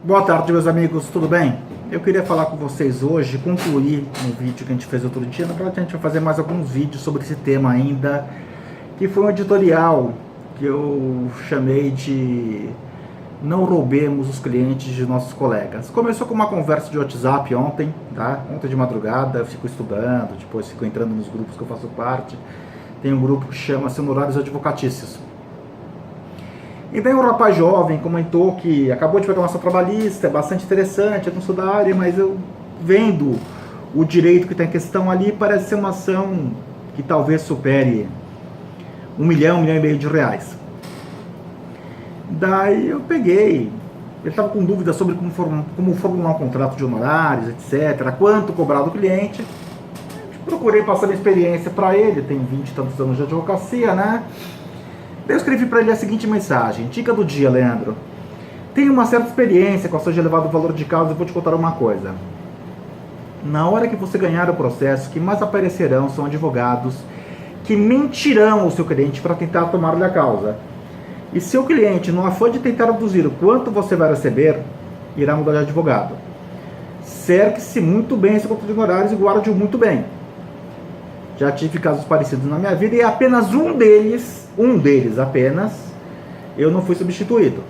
Boa tarde, meus amigos, tudo bem? Eu queria falar com vocês hoje, concluir um vídeo que a gente fez outro dia. Na verdade, a gente vai fazer mais alguns vídeos sobre esse tema ainda, que foi um editorial que eu chamei de Não Roubemos os Clientes de Nossos Colegas. Começou com uma conversa de WhatsApp ontem, tá? Ontem de madrugada, eu fico estudando, depois fico entrando nos grupos que eu faço parte. Tem um grupo que chama-se Honorários Advocatícios. E daí um rapaz jovem comentou que acabou de pegar uma ação trabalhista, é bastante interessante, eu não sou da área, mas eu vendo o direito que está em questão ali, parece ser uma ação que talvez supere 1 milhão, 1,5 milhão de reais. Daí eu peguei, ele estava com dúvidas sobre como formular um contrato de honorários, etc., quanto cobrar do cliente. Procurei passar minha experiência para ele, tem 20 e tantos anos de advocacia, né? Eu escrevi para ele a seguinte mensagem: dica do dia, Leandro. Tenho uma certa experiência com ações de elevado valor de causa e vou te contar uma coisa. Na hora que você ganhar o processo, que mais aparecerão são advogados que mentirão ao seu cliente para tentar tomar-lhe a causa. E se o cliente, no afã de tentar reduzir o quanto você vai receber, irá mudar de advogado. Cerque-se muito bem esse contrato de honorários e guarde-o muito bem. Já tive casos parecidos na minha vida e apenas um deles apenas, eu não fui substituído.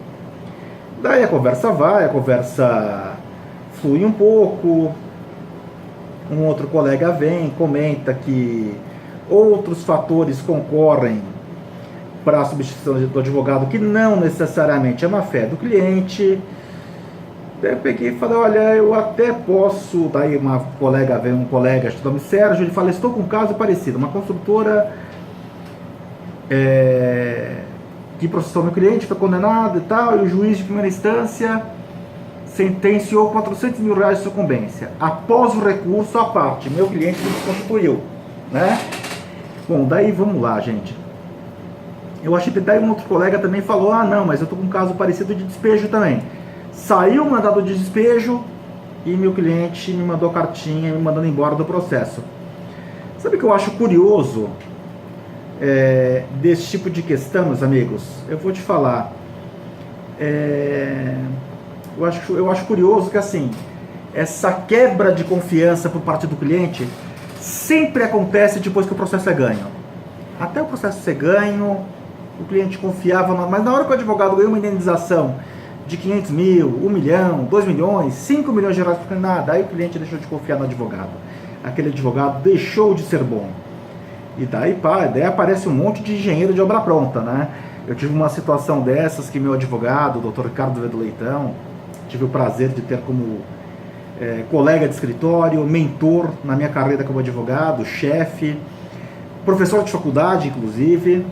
Daí a conversa vai, a conversa flui um pouco, um outro colega vem, comenta que outros fatores concorrem para a substituição do advogado, que não necessariamente é má fé do cliente. Daí eu peguei e falei, olha, eu até posso. Daí um colega, chama-me Sérgio, ele fala, estou com um caso parecido, uma construtora que processou meu cliente, foi condenado e tal, e o juiz de primeira instância sentenciou 400 mil reais de sucumbência. Após o recurso, à parte, meu cliente se constituiu, né? Bom, daí vamos lá, gente. Eu achei que daí um outro colega também falou, não, mas eu estou com um caso parecido de despejo também. Saiu o mandado de despejo e meu cliente me mandou cartinha me mandando embora do processo. Sabe o que eu acho curioso desse tipo de questão, meus amigos? Eu vou te falar. Eu acho curioso que assim, essa quebra de confiança por parte do cliente sempre acontece depois que o processo é ganho. Até o processo ser ganho, o cliente confiava, mas na hora que o advogado ganhou uma indenização de 500 mil, 1 milhão, 2 milhões, 5 milhões de reais por nada, aí o cliente deixou de confiar no advogado. Aquele advogado deixou de ser bom. E daí aparece um monte de engenheiro de obra pronta, né? Eu tive uma situação dessas que meu advogado, o Dr. Ricardo Vedo Leitão, tive o prazer de ter como colega de escritório, mentor na minha carreira como advogado, chefe, professor de faculdade, inclusive.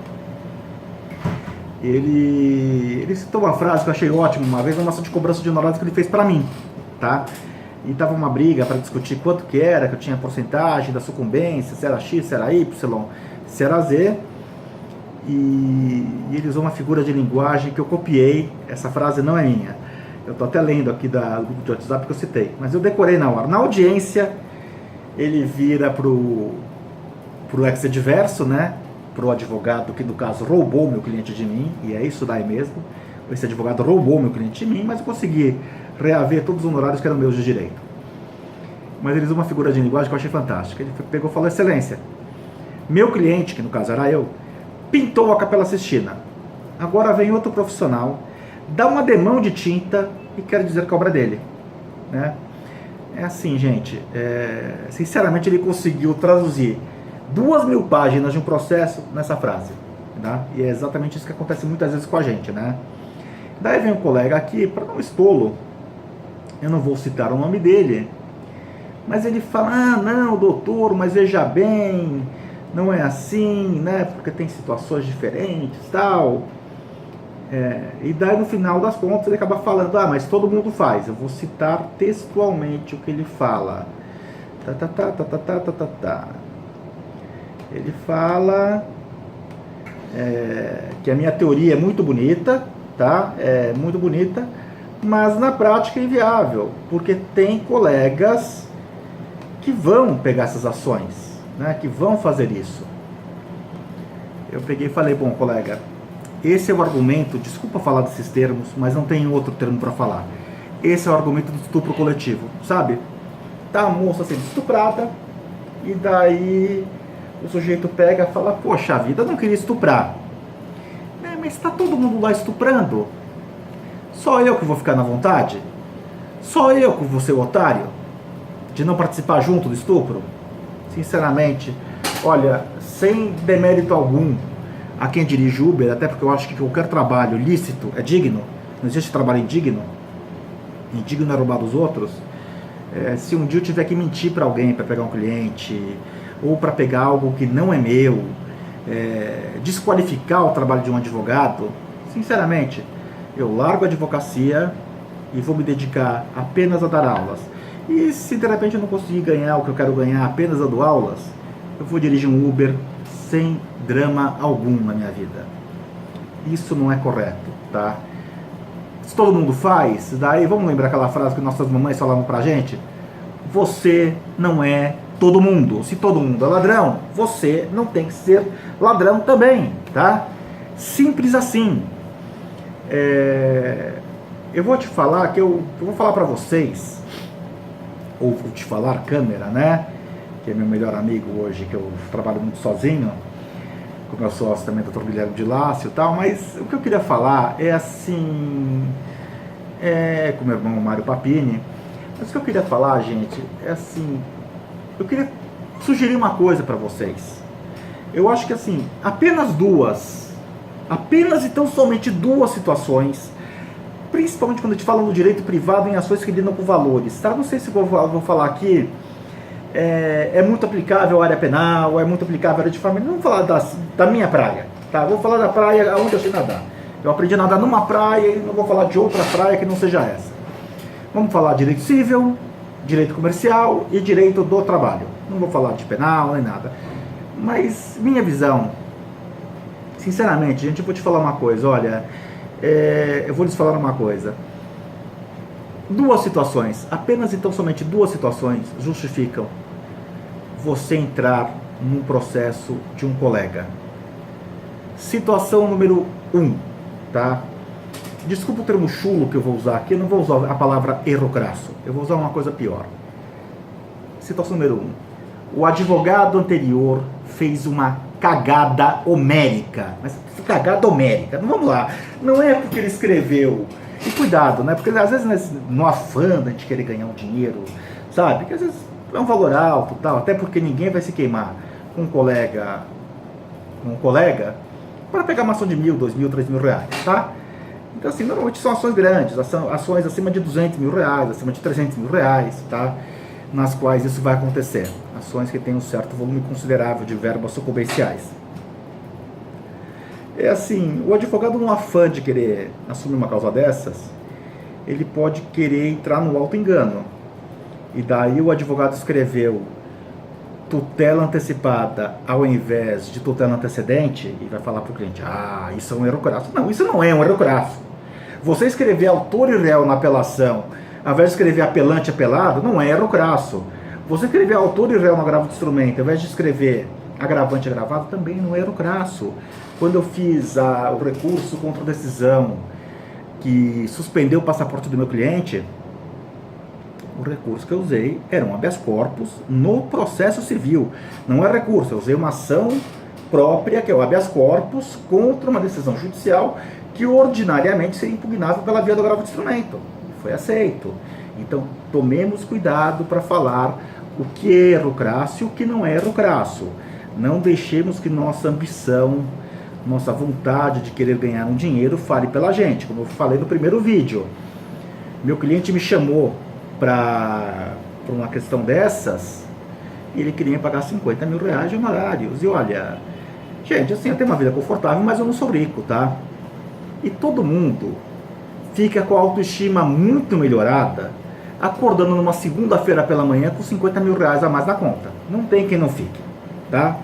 Ele citou uma frase que eu achei ótima uma vez, numa ação de cobrança de honorários que ele fez para mim, tá? E tava uma briga para discutir quanto que era, que eu tinha a porcentagem da sucumbência, se era X, se era Y, se era Z. E ele usou uma figura de linguagem que eu copiei, essa frase não é minha. Eu tô até lendo aqui do grupo de WhatsApp que eu citei, mas eu decorei na hora. Na audiência, ele vira pro ex-adverso, né? Pro advogado que, no caso, roubou meu cliente de mim, e é isso daí mesmo. Esse advogado roubou meu cliente de mim, mas eu consegui reaver todos os honorários que eram meus de direito. Mas ele usou uma figura de linguagem que eu achei fantástica. Ele pegou e falou, excelência, meu cliente, que no caso era eu, pintou a Capela Sistina. Agora vem outro profissional, dá uma demão de tinta e quer dizer que a obra é dele, né? É assim, gente, sinceramente ele conseguiu traduzir 2.000 páginas de um processo nessa frase, tá? E é exatamente isso que acontece muitas vezes com a gente, né? Daí vem um colega aqui, para não expô-lo, eu não vou citar o nome dele, mas ele fala, não, doutor, mas veja bem, não é assim, né? Porque tem situações diferentes, tal. E daí no final das contas ele acaba falando, mas todo mundo faz. Eu vou citar textualmente o que ele fala. Ele fala que a minha teoria é muito bonita, tá? É muito bonita, mas na prática é inviável, porque tem colegas que vão pegar essas ações, né? Que vão fazer isso. Eu peguei e falei, bom, colega, esse é o argumento, desculpa falar desses termos, mas não tem outro termo para falar. Esse é o argumento do estupro coletivo, sabe? Tá a moça sendo estuprada, e daí o sujeito pega e fala, poxa vida, eu não queria estuprar. Mas está todo mundo lá estuprando? Só eu que vou ficar na vontade? Só eu que vou ser o otário? De não participar junto do estupro? Sinceramente, olha, sem demérito algum a quem dirige Uber, até porque eu acho que qualquer trabalho lícito é digno, não existe trabalho indigno. Indigno é roubar dos outros. Se um dia eu tiver que mentir para alguém para pegar um cliente, ou para pegar algo que não é meu, desqualificar o trabalho de um advogado, sinceramente, eu largo a advocacia e vou me dedicar apenas a dar aulas. E se de repente eu não conseguir ganhar o que eu quero ganhar apenas dando aulas, eu vou dirigir um Uber sem drama algum na minha vida. Isso não é correto, tá? Se todo mundo faz, daí vamos lembrar aquela frase que nossas mamães falavam pra gente? Você não é todo mundo. Se todo mundo é ladrão, você não tem que ser ladrão também, tá? Simples assim. Eu vou te falar que eu vou falar pra vocês, ou vou te falar câmera, né? Que é meu melhor amigo hoje, que eu trabalho muito sozinho, com meu sócio também, Dr. Guilherme de Lácio e tal, mas o que eu queria falar é assim, com meu irmão Mário Papini, mas o que eu queria falar, gente, é assim, eu queria sugerir uma coisa para vocês. Eu acho que assim, apenas e tão somente duas situações, principalmente quando a gente fala no direito privado em ações que lidam com valores, tá? Não sei se vou falar aqui, é muito aplicável à área penal, é muito aplicável à área de família. Não vou falar da minha praia, tá? Vou falar da praia onde eu sei nadar. Eu aprendi a nadar numa praia e não vou falar de outra praia que não seja essa. Vamos falar de direito civil, direito comercial e direito do trabalho. Não vou falar de penal nem nada. Mas minha visão, sinceramente, gente, eu vou te falar uma coisa, olha, eu vou lhes falar uma coisa. Duas situações, apenas então somente duas situações justificam você entrar num processo de um colega. Situação número 1, tá? Desculpa o termo chulo que eu vou usar aqui, eu não vou usar a palavra erro crasso, eu vou usar uma coisa pior. Situação número 1, o advogado anterior fez uma cagada homérica, mas cagada homérica, vamos lá, não é porque ele escreveu. E cuidado, né? Porque às vezes no afã da gente querer ganhar um dinheiro, sabe? Que às vezes é um valor alto, tal, até porque ninguém vai se queimar com um colega para pegar uma ação de 1.000, 2.000, 3.000 reais, tá? Então assim, normalmente são ações grandes, ações acima de 200 mil reais, acima de 300 mil reais, tá? Nas quais isso vai acontecer. Ações que têm um certo volume considerável de verbas sucumbenciais. É assim, o advogado no afã de querer assumir uma causa dessas, ele pode querer entrar no auto-engano. E daí o advogado escreveu tutela antecipada ao invés de tutela antecedente e vai falar para o cliente, isso é um erro crasso. Não, isso não é um erro crasso. Você escrever autor e réu na apelação, ao invés de escrever apelante e apelado, não é erro crasso. Você escrever autor e réu no agravo de instrumento, ao invés de escrever agravante e agravado, também não é erro crasso. Quando eu fiz o recurso contra a decisão que suspendeu o passaporte do meu cliente, o recurso que eu usei era um habeas corpus no processo civil. Não é recurso, eu usei uma ação própria, que é o habeas corpus, contra uma decisão judicial que ordinariamente seria impugnável pela via do agravo de instrumento. Foi aceito. Então, tomemos cuidado para falar o que é erro crasso e o que não é erro crasso. Não deixemos que nossa ambição, nossa vontade de querer ganhar um dinheiro fale pela gente. Como eu falei no primeiro vídeo, meu cliente me chamou para uma questão dessas e ele queria pagar 50 mil reais de honorários. E olha, gente, assim, eu tenho uma vida confortável, mas eu não sou rico, tá? E todo mundo fica com a autoestima muito melhorada acordando numa segunda-feira pela manhã com 50 mil reais a mais na conta. Não tem quem não fique, tá?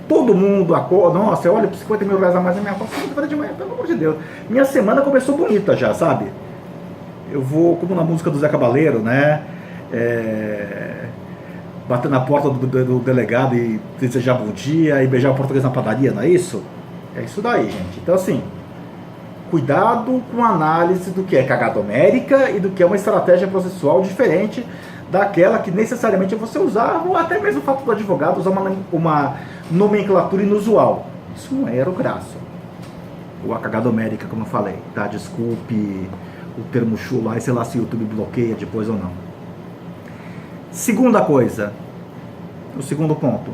Todo mundo acorda, nossa, olha, 50 mil reais a mais na minha conta, segunda-feira de manhã, pelo amor de Deus. Minha semana começou bonita já, sabe? Eu vou, como na música do Zé Cabaleiro, né? Bater na porta do delegado e desejar bom dia e beijar o português na padaria, não é isso? É isso daí, gente. Então, assim, cuidado com a análise do que é cagada homérica e do que é uma estratégia processual diferente daquela que necessariamente você usar, ou até mesmo o fato do advogado usar uma nomenclatura inusual. Isso não é aerográcio. Ou a cagada homérica, como eu falei, tá? Desculpe o termo chulo aí, sei lá se o YouTube bloqueia depois ou não. Segunda coisa, o segundo ponto,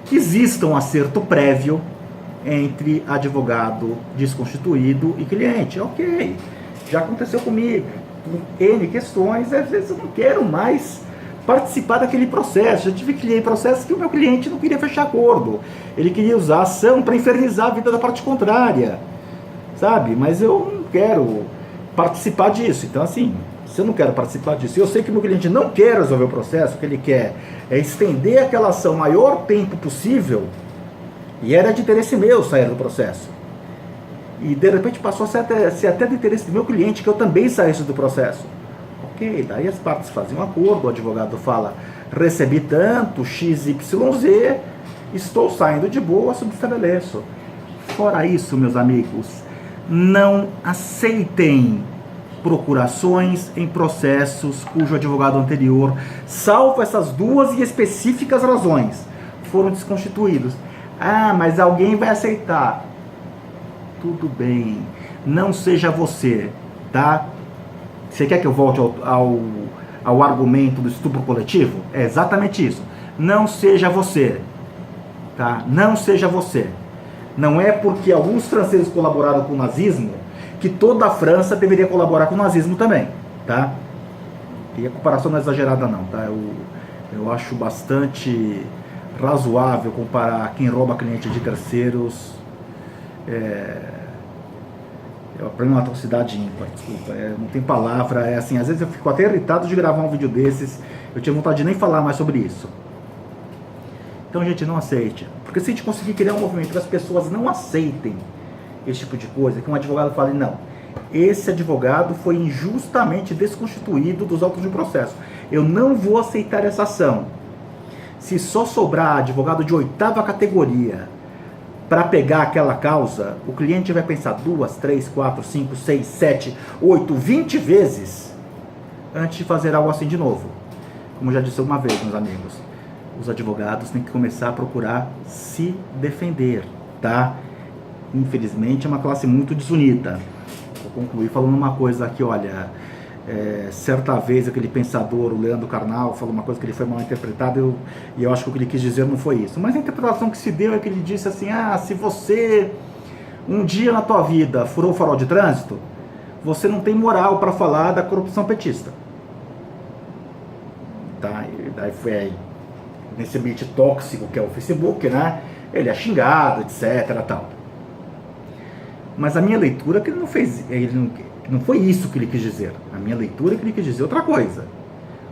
que exista um acerto prévio entre advogado desconstituído e cliente. Ok, já aconteceu comigo, por N questões, às vezes eu não quero mais participar daquele processo. Eu tive cliente processos que o meu cliente não queria fechar acordo, ele queria usar a ação para infernizar a vida da parte contrária, sabe? Mas eu não quero participar disso. Então, assim, se eu não quero participar disso, eu sei que o meu cliente não quer resolver o processo, o que ele quer é estender aquela ação o maior tempo possível, e era de interesse meu sair do processo, e de repente passou a ser até de interesse do meu cliente que eu também saísse do processo. Ok, daí as partes fazem um acordo, o advogado fala, recebi tanto, XYZ, estou saindo de boa, subestabeleço. Fora isso, meus amigos, não aceitem procurações em processos cujo advogado anterior, salvo essas duas e específicas razões, foram desconstituídos. Ah, mas alguém vai aceitar. Tudo bem, não seja você, tá? Você quer que eu volte ao argumento do estupro coletivo? É exatamente isso. Não seja você, tá? Não seja você. Não é porque alguns franceses colaboraram com o nazismo que toda a França deveria colaborar com o nazismo também, tá? E a comparação não é exagerada não, tá? Eu acho bastante razoável comparar quem rouba cliente de terceiros. Para mim é uma atrocidade ímpar, desculpa, não tem palavra, é assim, às vezes eu fico até irritado de gravar um vídeo desses, eu tinha vontade de nem falar mais sobre isso. Então, gente, não aceite, porque se a gente conseguir criar um movimento que as pessoas não aceitem esse tipo de coisa, que um advogado fale, não, esse advogado foi injustamente desconstituído dos autos de processo, eu não vou aceitar essa ação. Se só sobrar advogado de 8ª categoria para pegar aquela causa, o cliente vai pensar 2, 3, 4, 5, 6, 7, 8, 20 vezes antes de fazer algo assim de novo. Como já disse uma vez, meus amigos, os advogados têm que começar a procurar se defender, tá? Infelizmente é uma classe muito desunida. Vou concluir falando uma coisa aqui, olha, certa vez aquele pensador, o Leandro Carnal, falou uma coisa que ele foi mal interpretado, e eu acho que o que ele quis dizer não foi isso, mas a interpretação que se deu é que ele disse assim, se você um dia na tua vida furou o farol de trânsito, você não tem moral para falar da corrupção petista, tá? E daí foi aí, nesse ambiente tóxico que é o Facebook, né, ele é xingado, etc, tal. Mas a minha leitura é que ele não fez, não foi isso que ele quis dizer. A minha leitura é que ele quis dizer outra coisa.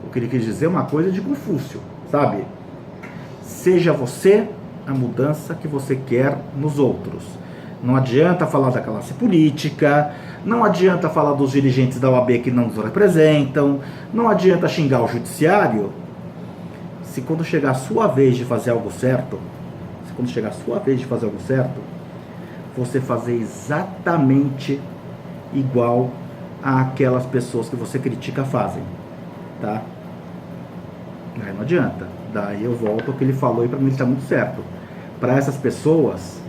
O que ele quis dizer é uma coisa de Confúcio, sabe? Seja você a mudança que você quer nos outros. Não adianta falar da classe política, não adianta falar dos dirigentes da OAB que não nos representam, não adianta xingar o judiciário. Se quando chegar a sua vez de fazer algo certo, você fazer exatamente igual àquelas pessoas que você critica fazem, tá? Aí não adianta. Daí eu volto ao que ele falou e para mim ele está muito certo. Para essas pessoas,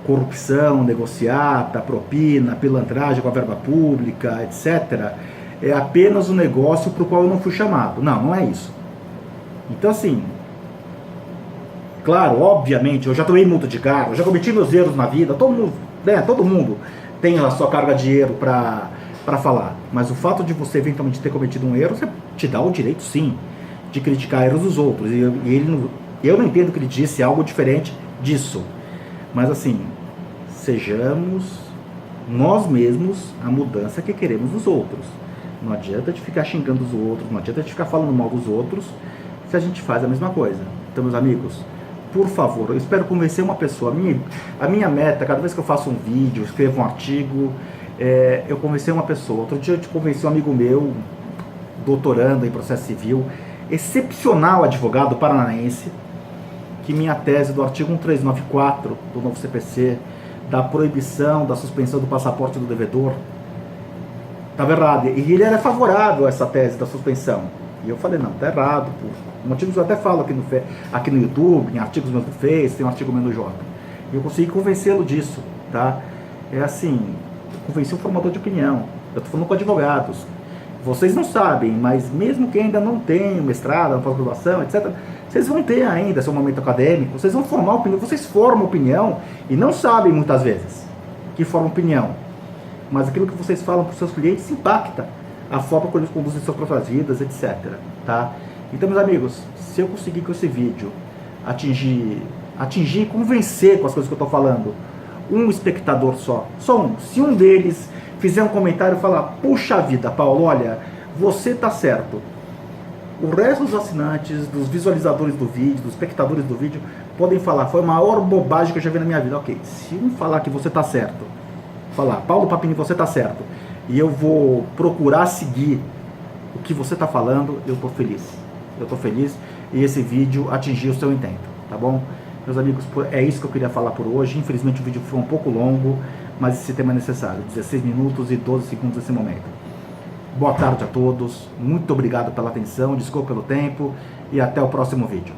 corrupção, negociata, propina, pilantragem com a verba pública, etc., é apenas um negócio para o qual eu não fui chamado. Não, não é isso. Então, assim, claro, obviamente, eu já tomei multa de carro, eu já cometi meus erros na vida, todo mundo tem a sua carga de erro para falar, mas o fato de você eventualmente ter cometido um erro, você te dá o direito, sim, de criticar erros dos outros, e eu não entendo que ele disse algo diferente disso, mas assim, sejamos nós mesmos a mudança que queremos dos outros. Não adianta de ficar xingando os outros, não adianta de ficar falando mal dos outros, se a gente faz a mesma coisa. Então, meus amigos, por favor, eu espero convencer uma pessoa. A minha meta, cada vez que eu faço um vídeo, escrevo um artigo, eu convencer uma pessoa. Outro dia eu te convenci um amigo meu, doutorando em processo civil, excepcional advogado paranaense, que minha tese do artigo 1394 do novo CPC da proibição, da suspensão do passaporte do devedor. Estava errado. E ele era favorável a essa tese da suspensão. E eu falei, não, está errado. Por motivos eu até falo aqui no YouTube, em artigos meus do Face, tem um artigo meu no Jota. E eu consegui convencê-lo disso, tá? É assim, eu convenci o formador de opinião. Eu estou falando com advogados. Vocês não sabem, mas mesmo que ainda não tenham mestrado, pós-graduação, etc., vocês vão ter ainda seu momento acadêmico, vocês vão formar opinião, vocês formam opinião e não sabem muitas vezes que formam opinião. Mas aquilo que vocês falam para os seus clientes impacta a forma como eles conduzem suas próprias vidas, etc. Tá? Então, meus amigos, se eu conseguir com esse vídeo atingir e convencer com as coisas que eu estou falando, um espectador só um, se um deles fizer um comentário e falar, puxa vida, Paulo, olha, você está certo. O resto dos assinantes, dos visualizadores do vídeo, dos espectadores do vídeo, podem falar, foi a maior bobagem que eu já vi na minha vida. Ok, se um falar que você está certo, falar, Paulo Papini, você está certo, e eu vou procurar seguir o que você está falando, eu estou feliz. Eu estou feliz e esse vídeo atingiu o seu intento, tá bom? Meus amigos, é isso que eu queria falar por hoje. Infelizmente o vídeo foi um pouco longo, mas esse tema é necessário. 16 minutos e 12 segundos nesse momento. Boa tarde a todos, muito obrigado pela atenção, desculpa pelo tempo e até o próximo vídeo.